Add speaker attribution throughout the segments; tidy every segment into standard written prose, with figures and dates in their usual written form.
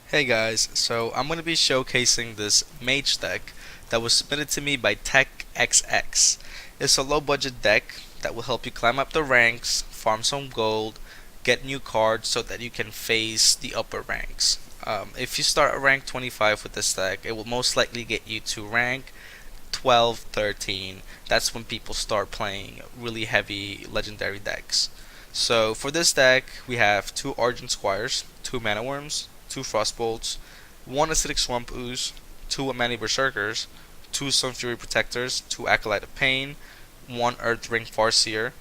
Speaker 1: Hey guys, so I'm going to be showcasing this mage deck that was submitted to me by TechXX. It's a low budget deck that will help you climb up the ranks, farm some gold, get new cards so that you can face the upper ranks. If you start at rank 25 with this deck, it will most likely get you to rank 12, 13. That's when people start playing really heavy legendary decks. So for this deck, we have two Argent Squires, two Mana Worms, two Frostbolts, one Acidic Swamp Ooze, two Many Berserkers, two Sunfury Protectors, two Acolyte of Pain, one Earthring Farseer,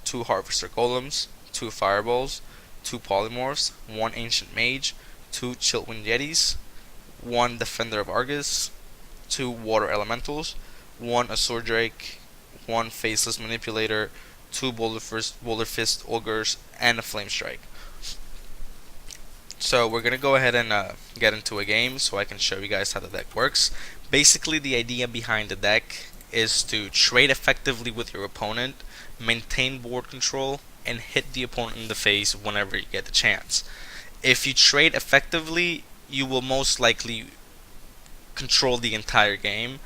Speaker 1: two Harvester Golems, two Fireballs, two Polymorphs, one Ancient Mage, two Chillwind Yetis, one Defender of Argus, two Water Elementals, one Azure Drake, one Faceless Manipulator, two Boulder Fist Ogres, and a Flame Strike. So we're gonna go ahead and get into a game so I can show you guys how the deck works. Basically, the idea behind the deck is to trade effectively with your opponent, maintain board control, and hit the opponent in the face whenever you get the chance. If you trade effectively, you will most likely control the entire game.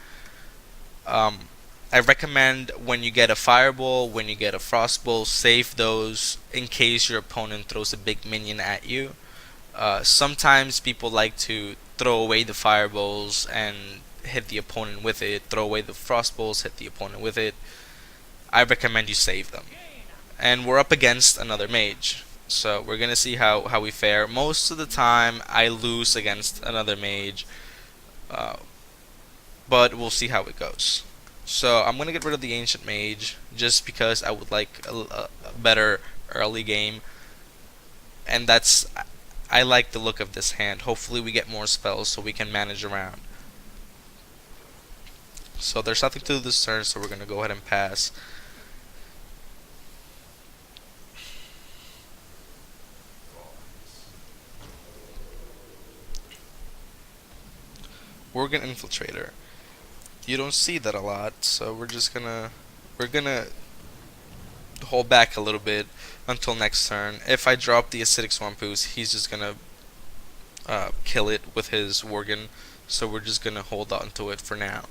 Speaker 1: Um, I recommend when you get a fireball, when you get a frostball, save those in case your opponent throws a big minion at you. Sometimes people like to throw away the fireballs and hit the opponent with it, throw away the frostballs, hit the opponent with it. I recommend you save them. And we're up against another mage. So we're gonna see how we fare. Most of the time I lose against another mage. Uh, but we'll see how it goes. So I'm gonna get rid of the Ancient Mage just because I would like a better early game, and I like the look of this hand. Hopefully we get more spells so we can manage around. So there's nothing to do this turn, so we're gonna go ahead and pass. Worgen Infiltrator. You don't see that a lot, so we're gonna hold back a little bit until next turn. If I drop the Acidic Swamp Ooze, he's just gonna kill it with his Worgen, so we're just gonna hold on to it for now.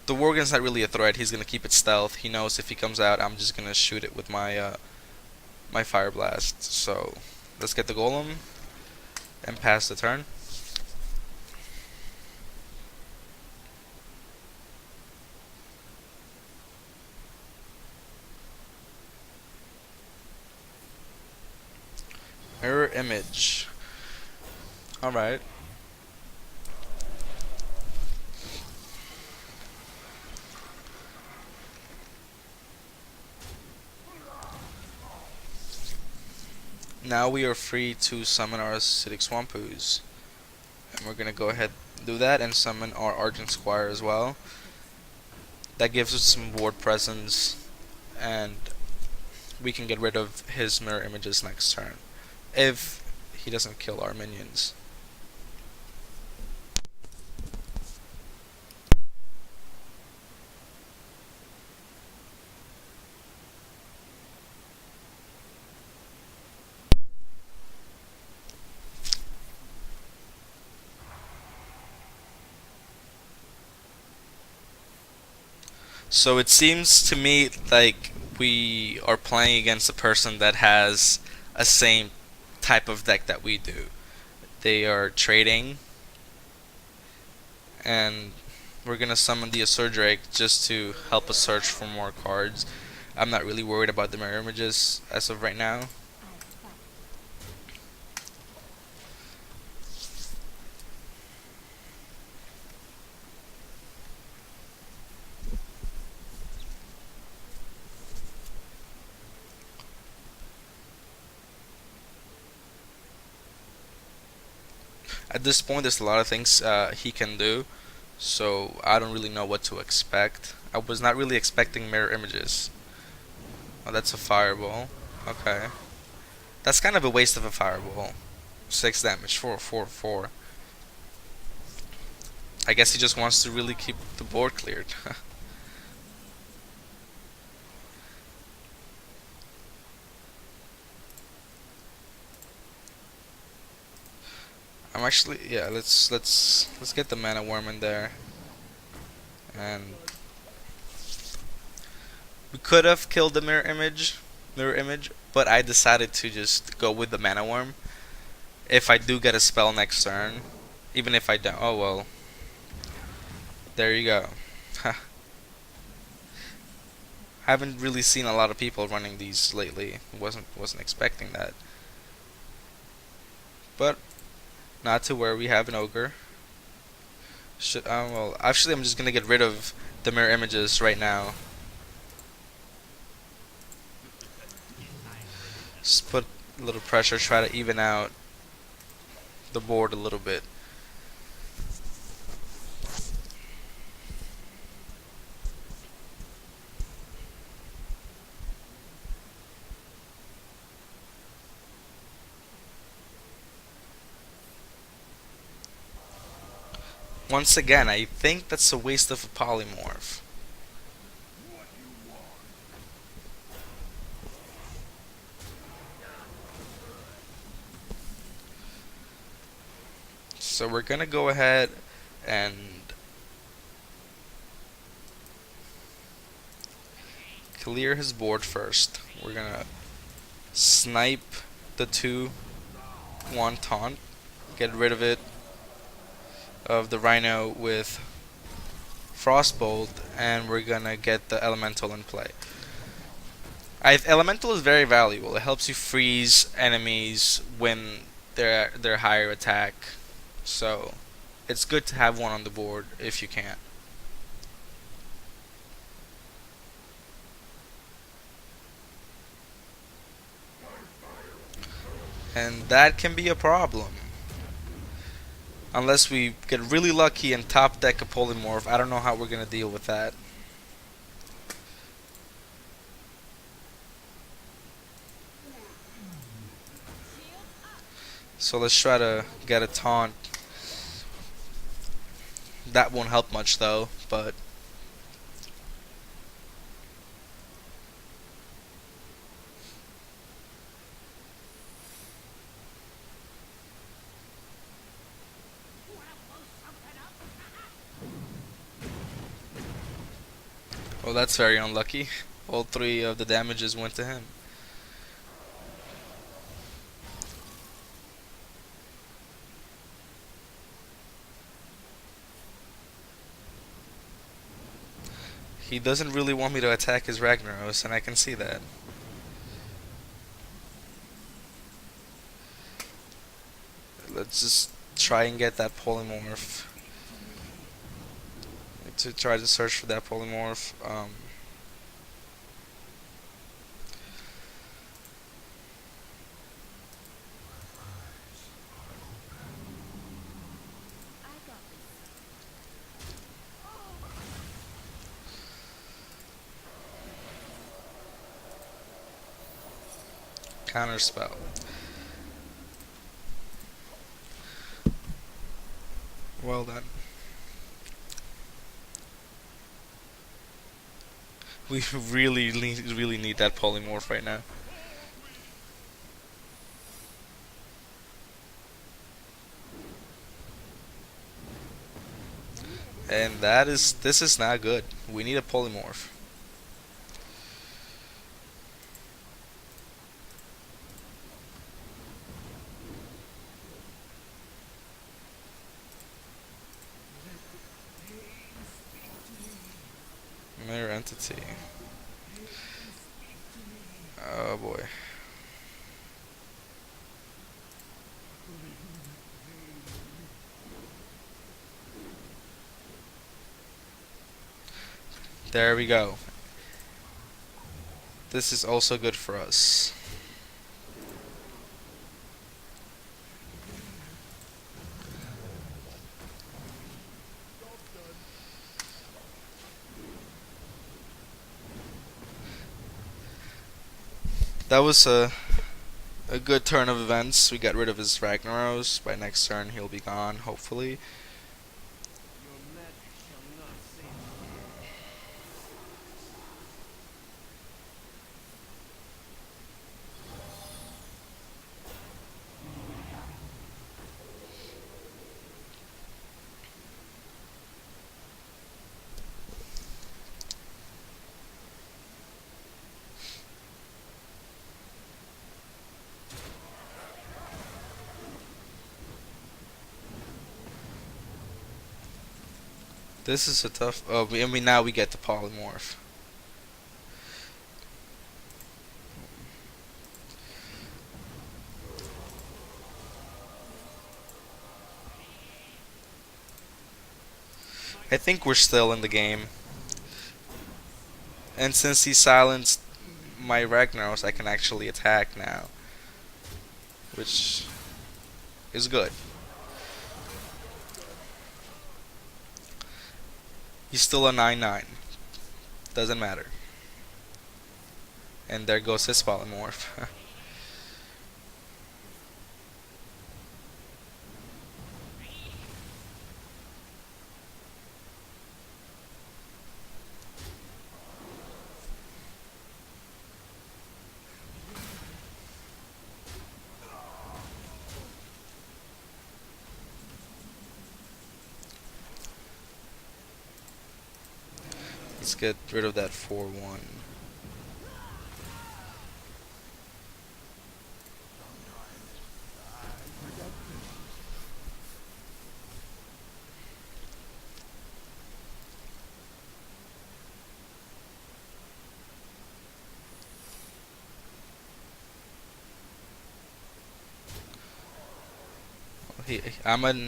Speaker 1: The Worgen's not really a threat. He's gonna keep it stealth. He knows if he comes out, I'm just gonna shoot it with my Fire Blast. So let's get the Golem and pass the turn. Mirror Image. Alright. Now we are free to summon our Acidic Swamp Ooze. And we're gonna go ahead and do that and summon our Argent Squire as well. That gives us some board presence, and we can get rid of his mirror images next turn if he doesn't kill our minions. So it seems to me like we are playing against a person that has a same type of deck that we do. They are trading, and we're gonna summon the Azure Drake just to help us search for more cards. I'm not really worried about the mirror images as of right now. At this point, there's a lot of things he can do, so I don't really know what to expect. I was not really expecting mirror images. Oh, that's a fireball. Okay. That's kind of a waste of a fireball. 6 damage, 4, 4, 4. I guess he just wants to really keep the board cleared. I'm actually, yeah. Let's get the mana worm in there, and we could have killed the mirror image, but I decided to just go with the mana worm. If I do get a spell next turn, even if I don't, oh well. There you go. Haven't really seen a lot of people running these lately. Wasn't expecting that. But not to where we have an ogre. Well, actually, I'm just gonna get rid of the mirror images right now. Just put a little pressure, try to even out the board a little bit. Once again, I think that's a waste of a polymorph. So we're gonna go ahead and clear his board first. We're gonna snipe the 2/1 taunt, get rid of it, of the Rhino with Frostbolt, and we're gonna get the Elemental in play. Elemental is very valuable. It helps you freeze enemies when they're higher attack, so it's good to have one on the board if you can. And that can be a problem. Unless we get really lucky and top deck a polymorph, I don't know how we're gonna deal with that. So let's try to get a taunt. That won't help much though, but well, that's very unlucky. All 3 of the damages went to him. He doesn't really want me to attack his Ragnaros, and I can see that. Let's just try and get that polymorph. To try to search for that polymorph. Counter spell. Well done. We really need that polymorph right now. And this is not good. We need a polymorph. Mirror entity. Oh boy. There we go. This is also good for us. That was a good turn of events. We got rid of his Ragnaros. By next turn he'll be gone, hopefully. This is a tough. Oh, I mean, now we get the polymorph. I think we're still in the game. And since he silenced my Ragnaros, I can actually attack now, which is good. He's still a 9/9. Doesn't matter. And there goes his polymorph. Let's get rid of that 4/1.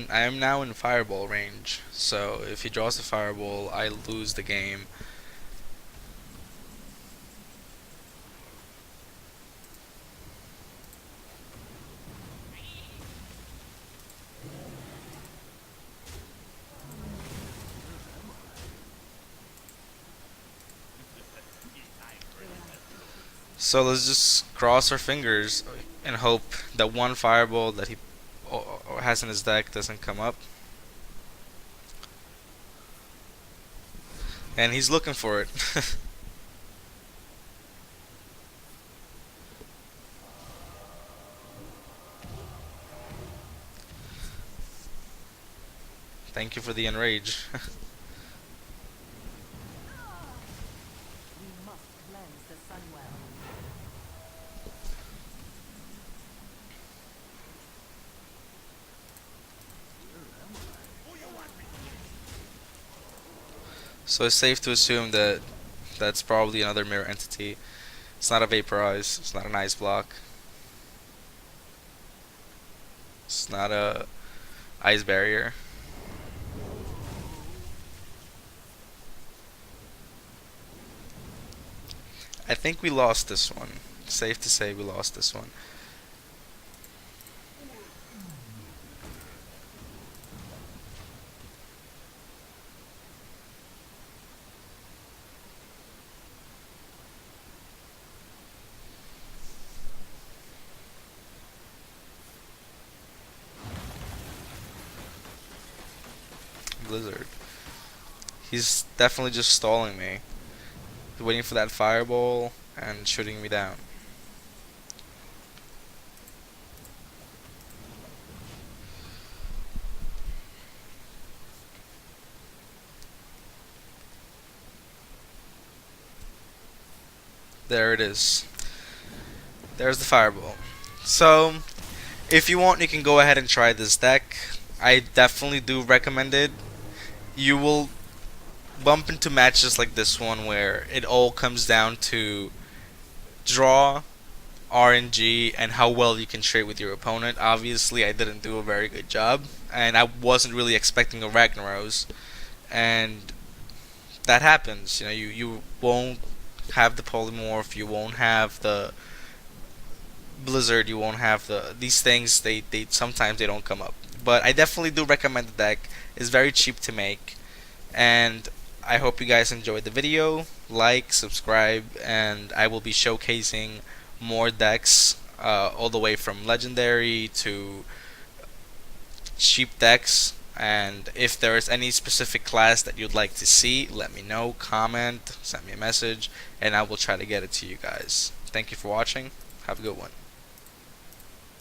Speaker 1: I am now in fireball range, so if he draws a fireball, I lose the game. So let's just cross our fingers and hope that one fireball that he has in his deck doesn't come up. And he's looking for it. Thank you for the enrage. So it's safe to assume that that's probably another mirror entity. It's not a vaporize, it's not an ice block, it's not a ice barrier. I think we lost this one. Safe to say we lost this one. Blizzard. He's definitely just stalling me. He's waiting for that fireball and shooting me down. There it is. There's the fireball. So, if you want, you can go ahead and try this deck. I definitely do recommend it. You will bump into matches like this one where it all comes down to draw, RNG, and how well you can trade with your opponent. Obviously, I didn't do a very good job, and I wasn't really expecting a Ragnaros, and that happens. You won't have the polymorph, you won't have the blizzard, you won't have these things. They sometimes they don't come up, but I definitely do recommend the deck. It's very cheap to make, and I hope you guys enjoyed the video. Like, subscribe, and I will be showcasing more decks, all the way from legendary to cheap decks. And if there is any specific class that you'd like to see, let me know, comment, send me a message, and I will try to get it to you guys. Thank you for watching. Have a good one.